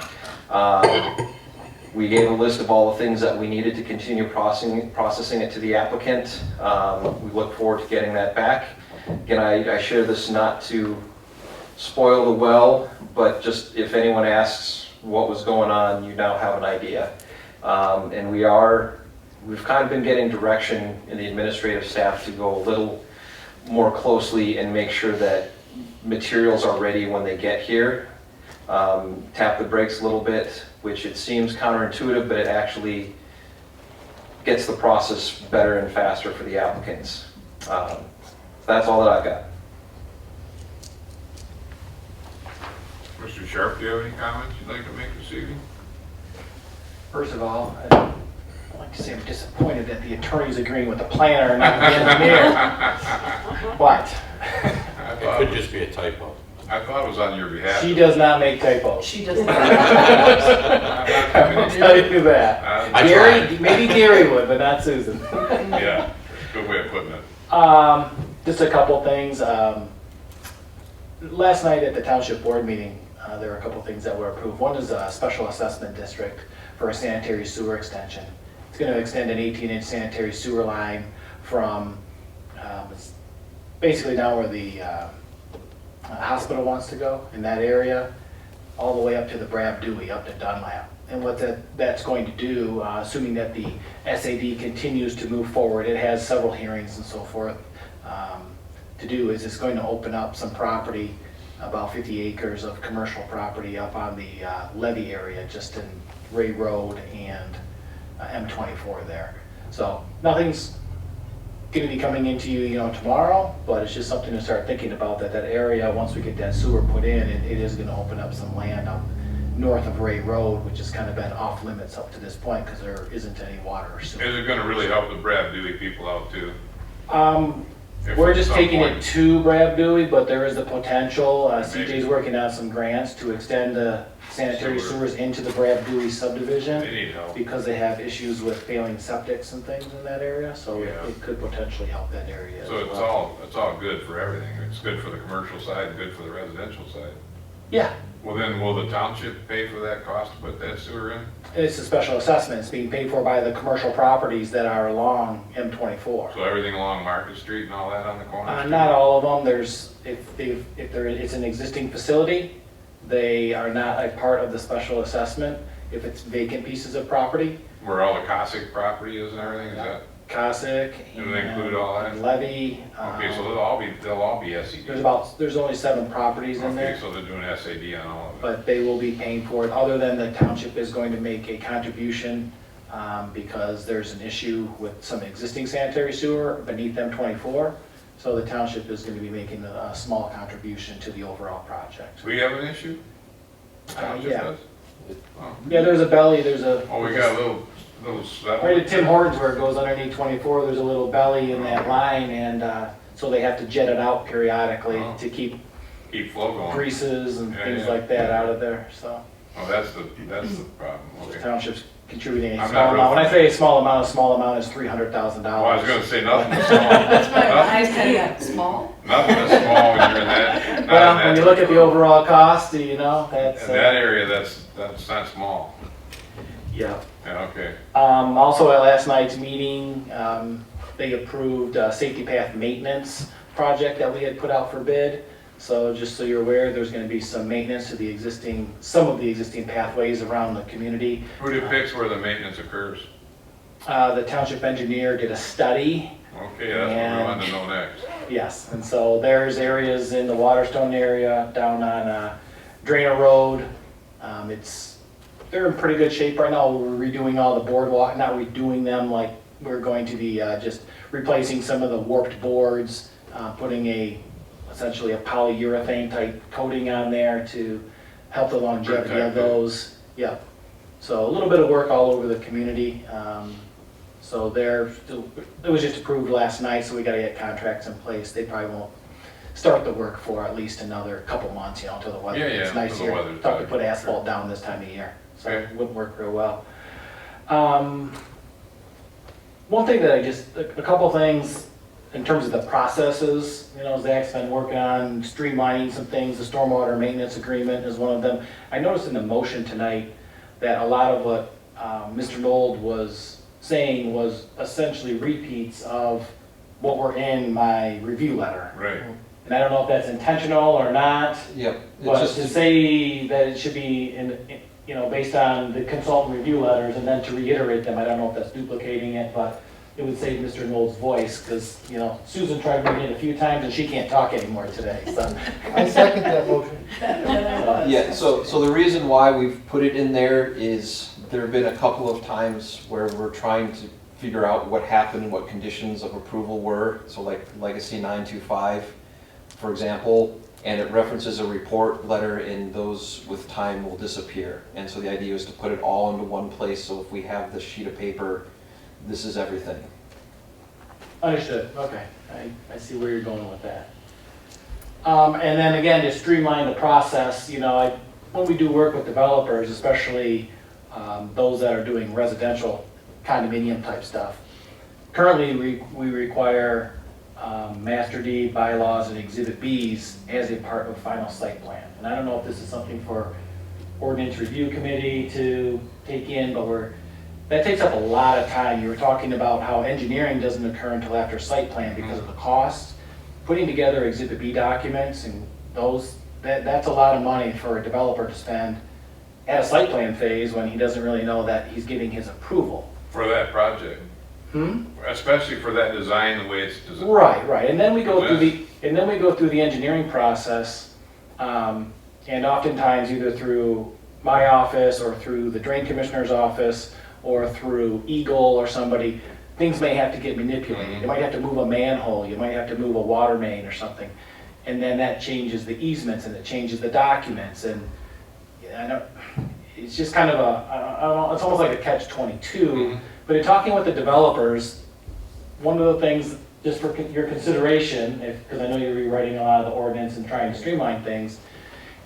We gave a list of all the things that we needed to continue processing it to the applicant. We look forward to getting that back. Again, I share this not to spoil the well, but just if anyone asks what was going on, you now have an idea. And we've kind of been getting direction in the administrative staff to go a little more closely and make sure that materials are ready when they get here. Tap the brakes a little bit, which it seems counterintuitive, but it actually gets the process better and faster for the applicants. That's all that I've got. Mr. Sharp, do you have any comments you'd like to make this evening? First of all, I'd like to say I'm disappointed that the attorney's agreeing with the planner and not the engineer. But It could just be a typo. I thought it was on your behalf. she does not make typos. She doesn't. I will tell you that. I Gary, maybe Gary would, but not Susan. Yeah, good way of putting it. Just a couple things. Last night at the Township Board meeting, there were a couple things that were approved. One is a special assessment district for a sanitary sewer extension. It's going to extend an 18-inch sanitary sewer line from it's basically down where the hospital wants to go in that area, all the way up to the Brab Dewey, up to Dunlap. And what that's going to do, assuming that the SAD continues to move forward, it has several hearings and so forth to do, is it's going to open up some property, about 50 acres of commercial property up on the levee area, just in Ray Road and M24 there. So nothing's going to be coming into you, tomorrow, but it's just something to start thinking about, that area, once we get that sewer put in, it is going to open up some land up north of Ray Road, which has kind of been off limits up to this point because there isn't any water or sewer. Is it gonna really help the Brad Dewey people out too? We're At just some taking point. it to Brab Dewey, but there is the potential. Maybe. CJ's working on some grants to extend the sanitary Sewer. sewers into the Brab Dewey They subdivision need help. because they have issues with failing septics and things in that area, so Yeah. it could potentially help that area as So it's well. all good for everything. It's good for the commercial side, good for the residential side. Yeah, Well, then will the township pay for that cost to put that sewer in? it's a special assessment. It's being paid for by the commercial properties that are along M24. So everything along Market Street and all that on the corner? Not all of them. There's, it's an existing facility, they are not a part of the special assessment. If it's vacant pieces of property, Where all the Cossack property is and everything, is that? Cossack Do they include all that? and Levy. Okay, so they'll all be SED. There's only 7 properties in Okay, there, so they're doing SAD on all of it. but they will be paying for it, other than the township is going to make a contribution because there's an issue with some existing sanitary sewer beneath M24. So the township is going to be making a small contribution to the overall project. We have an issue? Township yeah. does? Oh. Yeah, there's a belly, there's a. Oh, we got a little Right at Tim Hortons where it goes underneath 24, there's a little belly in that line, and so they have to jet it out periodically Oh. to keep keep flow going. greases and Yeah, things yeah. like that out of there, so. Oh, that's the problem, The okay. township's contributing a I'm small not real amount. When I say a small amount is $300,000. Well, I was gonna say nothing is small. That's why Nothing- I said that, small. Nothing is small when you're in that. not in Well, that- when you look at the overall cost, that's. In that area, that's not small. Yeah. Yeah, okay. Also at last night's meeting, they approved a safety path maintenance project that we had put out for bid. So just so you're aware, there's gonna be some maintenance to some of the existing pathways around the community. Who depicts where the maintenance occurs? The township engineer did a study, Okay, that's what we wanted to know next. yes, and so there's areas in the Waterstone area, down on Drainer Road. They're in pretty good shape right now. We're redoing all the boardwalk, not redoing them, like we're going to be just replacing some of the warped boards, putting essentially a polyurethane type coating on there to help the longevity Protect of it. those. Yeah. So a little bit of work all over the community. So it was just approved last night, so we gotta get contracts in place. They probably won't start the work for at least another couple months, until the weather Yeah, gets yeah, nice until the here. weather's Tough to better. put asphalt down this time of year, so Okay. it wouldn't work real well. One thing that a couple things in terms of the processes, Zach's been working on streamlining some things. The stormwater maintenance agreement is one of them. I noticed in the motion tonight that a lot of what Mr. Nold was saying was essentially repeats of what were in my review letter. Right. And I don't know if that's intentional or not, Yep. but to say that it should be you know, based on the consultant review letters, and then to reiterate them. I don't know if that's duplicating it, but it would save Mr. Knoll's voice, because, you know, Susan tried to read it a few times and she can't talk anymore today, so. I second that motion. Yeah, so the reason why we've put it in there is there have been a couple of times where we're trying to figure out what happened, what conditions of approval were. So like Legacy 925, for example, and it references a report letter, and those with time will disappear. And so the idea is to put it all into one place, so if we have the sheet of paper, this is everything. Understood, okay, I see where you're going with that. And then again, to streamline the process, you know, when we do work with developers, especially those that are doing residential condominium type stuff, currently we require master deed, bylaws, and exhibit Bs as a part of final site plan. And I don't know if this is something for ordinance review committee to take in, but that takes up a lot of time. You were talking about how engineering doesn't occur until after site plan because of the cost. Putting together exhibit B documents and that's a lot of money for a developer to spend at a site plan phase when he doesn't really know that he's getting his approval. For that project, especially for that design, the way it's designed. Right. And then we go through the engineering process, and oftentimes either through my office or through the drain commissioner's office or through Eagle or somebody, things may have to get manipulated. You might have to move a manhole, you might have to move a water main or something. And then that changes the easements and it changes the documents. And it's just kind of it's almost like a catch-22. But in talking with the developers, one of the things, just for your consideration, because I know you're rewriting a lot of the ordinance and trying to streamline things,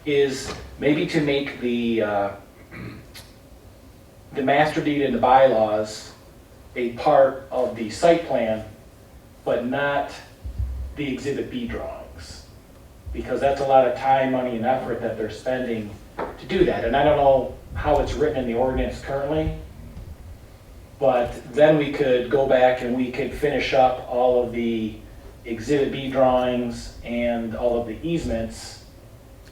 is maybe to make the master deed and the bylaws a part of the site plan, but not the exhibit B drawings. Because that's a lot of time, money, and effort that they're spending to do that. And I don't know how it's written in the ordinance currently, but then we could go back and we could finish up all of the exhibit B drawings and all of the easements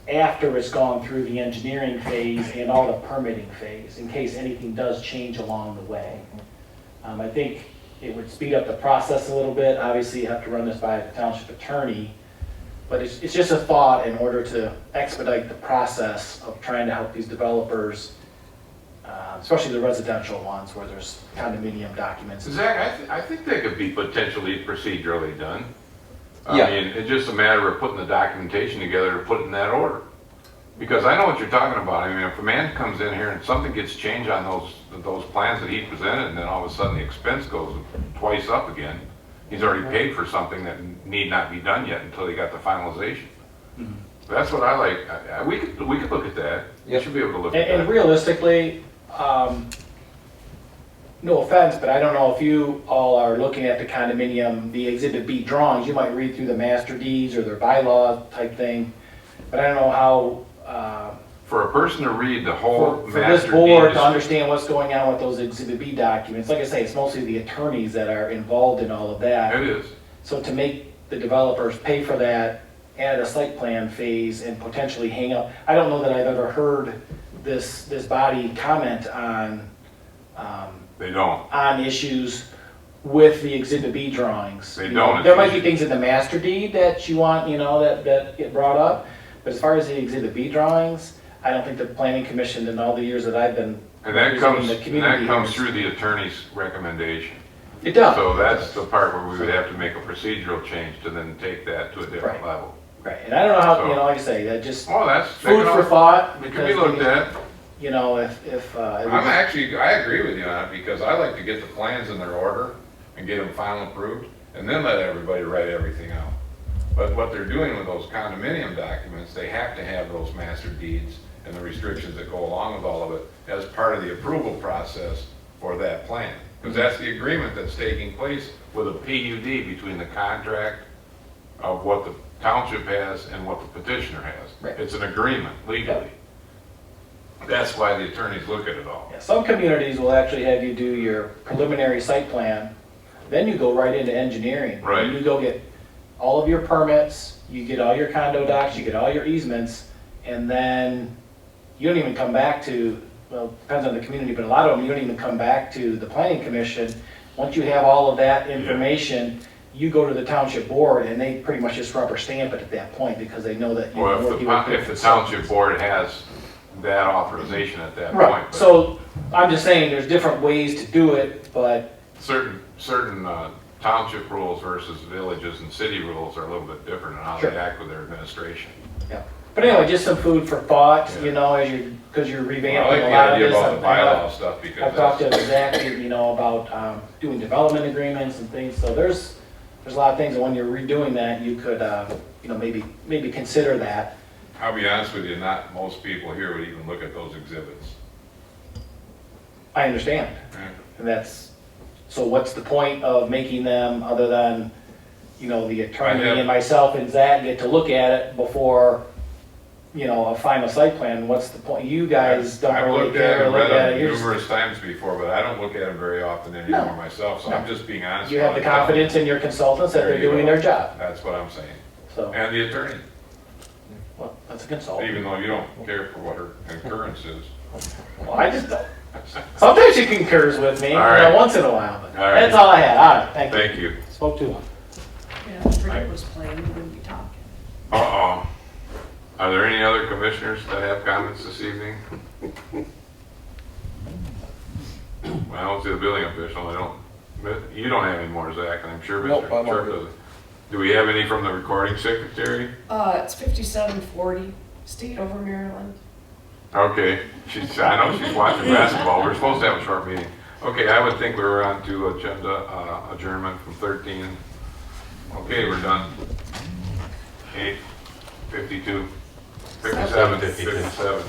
after it's gone through the engineering phase and all the permitting phase, in case anything does change along the way. I think it would speed up the process a little bit. Obviously, you have to run this by the township attorney, but it's just a thought in order to expedite the process of trying to help these developers, especially the residential ones where there's condominium documents. Zach, I think they could be potentially procedurally done. Yeah. I mean, it's just a matter of putting the documentation together to put it in that order. Because I know what you're talking about. I mean, if a man comes in here and something gets changed on those plans that he presented, and then all of a sudden the expense goes twice up again, he's already paid for something that need not be done yet until he got the finalization. That's what I like. We could look at that. We should be able to look at that. And realistically, no offense, but I don't know if you all are looking at the condominium, the exhibit B drawings, you might read through the master deeds or their bylaw type thing, but I don't know how, For a person to read the whole for master this board deed, to understand what's going on with those exhibit B documents, like I say, it's mostly the attorneys that are involved in all of that. it is. So to make the developers pay for that at a site plan phase and potentially hang up, I don't know that I've ever heard this body comment on, They don't. on issues with the exhibit B drawings. They You know, don't. there might be things in the master deed that you want, you know, that get brought up, but as far as the exhibit B drawings, I don't think the planning commission in all the years that I've been And that representing the community comes has- through the attorney's recommendation. It does. So that's the part where we would have to make a procedural change to then take that to a different Right. level. Right, and I don't know how, So- you know, like I say, that just Oh, that's. food for thought. It can be because looked maybe, at. You know, if I agree with you on it, because I like to get the plans in their order and get them final approved, and then let everybody write everything out. But what they're doing with those condominium documents, they have to have those master deeds and the restrictions that go along with all of it as part of the approval process for that plan. Because that's the agreement that's taking place with a PUD between the contract of what the township has and what the petitioner has. Right. It's an agreement legally. That's why the attorneys look at it all. Yeah, some communities will actually have you do your preliminary site plan, then you go right into engineering. Right. And you go get all of your permits, you get all your condo docs, you get all your easements, and then you don't even come back to well, depends on the community, but a lot of them, you don't even come back to the planning commission. Once you have all of that information, you go to the township board and they pretty much just rubber stamp it at that point because they know that you're Well, working with if the township board has that authorization at that point. Right, but so I'm just saying there's different ways to do it, but certain township rules versus villages and city rules are a little bit different in how Sure. they act with their administration. yeah. But anyway, just some food for thought, Yeah. you know, as you're, because you're I revamping like a the lot of idea this. about the I know- bylaw stuff because I've talked that's, to Zach, you know, about doing development agreements and things, so there's a lot of things, and when you're redoing that, you could, you know, maybe consider that. I'll be honest with you, not most people here would even look at those exhibits. I understand, Right? and that's, so what's the point of making them, other than, you know, the attorney and myself and Zach get to look at it before, you know, a final site plan, what's the point? You guys don't I've really looked at care, them, look read at it, them you're just- numerous times before, but I don't look at them very often anymore myself, so I'm just being honest. you have the about it. confidence in your consultants that There they're you doing go. their job, That's what I'm saying. so, And the attorney, well, that's a consultant. even though you don't care for what her concurrence is. Well, I just don't. Sometimes she concurs with me, All right. you know, once in a while, but All right. that's all I had. All right, thank you. Thank you. Spoke too long. Yeah, if Rick was playing, we wouldn't be talking. Uh-oh. Are there any other commissioners that have comments this evening? Well, I don't see the building official, you don't have any more, Zach, and I'm sure Nope, Mr. I'm all Sharp good. doesn't. Do we have any from the recording secretary? It's 5740, State over Maryland. Okay, I know she's watching basketball, we're supposed to have a short meeting. Okay, I would think we were on to agenda adjournment from 13. Okay, we're done. 8:52, 57, 57.